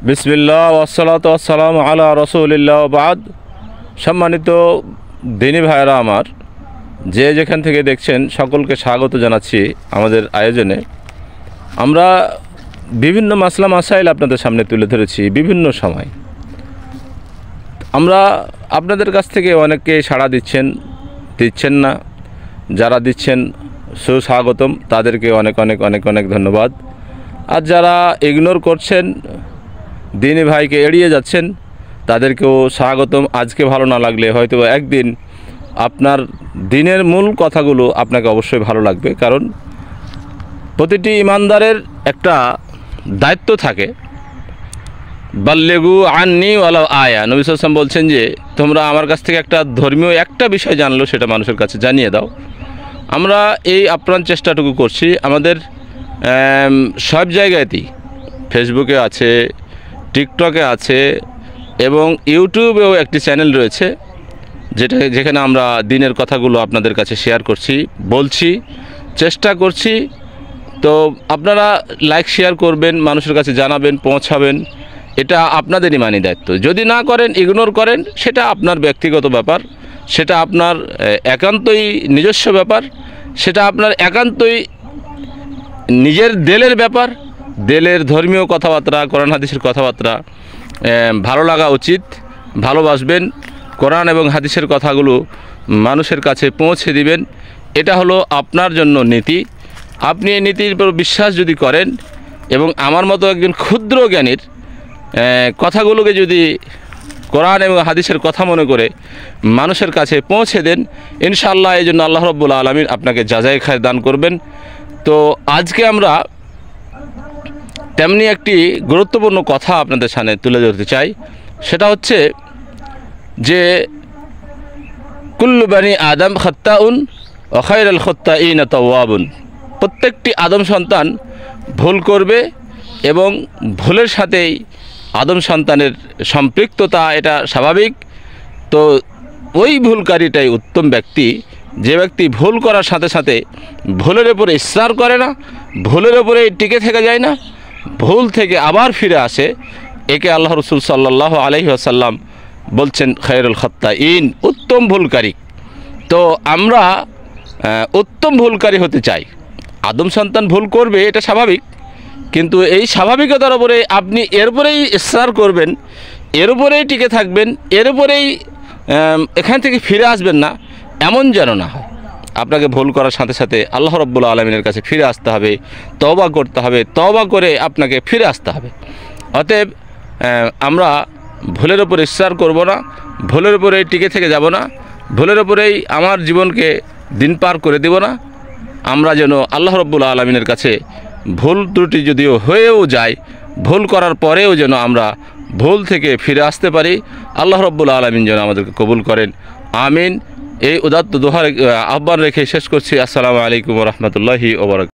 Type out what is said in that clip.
বিসমিল্লাহ ওয়াসসালাতু ওয়াসসালামু আলা রাসূলিল্লাহ বাদ। সম্মানিত দিনী ভাইয়েরা আমার, যে যেখান থেকে দেখছেন সকলকে স্বাগত জানাচ্ছি আমাদের আয়োজনে। আমরা বিভিন্ন মাসলা মাসাইল আপনাদের সামনে তুলে ধরেছি বিভিন্ন সময়। আমরা আপনাদের কাছ থেকে অনেকে সাড়া দিচ্ছেন না। যারা দিচ্ছেন সুস্বাগতম, তাদেরকে অনেক অনেক অনেক অনেক ধন্যবাদ। আর যারা ইগনোর করছেন, দিনী ভাইকে এড়িয়ে যাচ্ছেন, তাদেরকেও স্বাগতম। আজকে ভালো না লাগলে হয়তো একদিন আপনার দিনের মূল কথাগুলো আপনাকে অবশ্যই ভালো লাগবে। কারণ প্রতিটি ইমানদারের একটা দায়িত্ব থাকে। বাল্লেগু আন্নি ওয়ালাউ আয়া, নবী সাল্লাল্লাহু আলাইহি ওয়াসাল্লাম বলছেন যে তোমরা আমার কাছ থেকে একটা ধর্মীয় একটা বিষয় জানলো সেটা মানুষের কাছে জানিয়ে দাও। আমরা এই আপ্রাণ চেষ্টাটুকু করছি। আমাদের সব জায়গাতেই, ফেসবুকে আছে, টিকটকে আছে এবং ইউটিউবেও একটি চ্যানেল রয়েছে যেখানে আমরা দিনের কথাগুলো আপনাদের কাছে শেয়ার করছি, বলছি, চেষ্টা করছি। তো আপনারা লাইক শেয়ার করবেন, মানুষের কাছে জানাবেন, পৌঁছাবেন। এটা আপনাদেরই মানি দায়িত্ব। যদি না করেন, ইগনোর করেন, সেটা আপনার ব্যক্তিগত ব্যাপার, সেটা আপনার একান্তই নিজস্ব ব্যাপার, সেটা আপনার একান্তই নিজের দিলের ব্যাপার। দিলের ধর্মীয় কথাবার্তা, কোরআন হাদিসের কথাবার্তা ভালো লাগা উচিত। ভালোবাসবেন, কোরআন এবং হাদিসের কথাগুলো মানুষের কাছে পৌঁছে দিবেন। এটা হলো আপনার জন্য নীতি। আপনি এই নীতির উপর বিশ্বাস যদি করেন এবং আমার মতো একজন ক্ষুদ্র জ্ঞানীর কথাগুলোকে যদি কোরআন এবং হাদিসের কথা মনে করে মানুষের কাছে পৌঁছে দেন, ইনশাআল্লাহ এই জন্য আল্লাহ রাব্বুল আলামিন আপনাকে জাযায়ে খায়র দান করবেন। তো আজকে আমরা তেমনি একটি গুরুত্বপূর্ণ কথা আপনাদের সামনে তুলে ধরতে চাই। সেটা হচ্ছে যে কুল্লু বানি আদম খাত্তাউন ওয়া খায়রুল খাত্তাইনা তাওয়াবুন। প্রত্যেকটি আদম সন্তান ভুল করবে এবং ভুলের সাথেই আদম সন্তানের সম্পৃক্ততা, এটা স্বাভাবিক। তো ওই ভুলকারীটাই উত্তম ব্যক্তি, যে ব্যক্তি ভুল করার সাথে সাথে ভুলের উপরে ইসরার করে না, ভুলের উপরে টিকে থেকে যায় না, ভুল থেকে আবার ফিরে আসে। একে আল্লাহ রাসূল সাল্লাল্লাহু আলাইহি ওয়াসাল্লাম বলছেন খায়রুল খাত্তাইন, উত্তম ভুলকারী। তো আমরা উত্তম ভুলকারী হতে চাই। আদম সন্তান ভুল করবে, এটা স্বাভাবিক, কিন্তু এই স্বাভাবিকতার উপরে আপনি এর উপরেই ইসরার করবেন, এর উপরেই টিকে থাকবেন, এর উপরেই এখান থেকে ফিরে আসবেন না, এমন যেন না হয়। আপনাকে ভুল করার সাথে সাথে আল্লাহ রাব্বুল আলামিনের কাছে ফিরে আসতে হবে, তওবা করতে হবে, তওবা করে আপনাকে ফিরে আসতে হবে। অতএব আমরা ভুলের উপর ইসরার করব না, ভুলের উপরেই টিকে থেকে যাব না, ভুলের উপরেই আমার জীবনকে দিন পার করে দেব না। আমরা যেন আল্লাহ রাব্বুল আলামিনের কাছে ভুল ত্রুটি যদিও হয়েও যায়, ভুল করার পরেও যেন আমরা ভুল থেকে ফিরে আসতে পারি। আল্লাহ রাব্বুল আলামিন যেন আমাদেরকে কবুল করেন, আমিন। এই উদাত্ত দোহার আহ্বান রেখে শেষ করছি। আসসালামু আলাইকুম ওয়া রাহমাতুল্লাহি ওয়া বারাকাতুহু।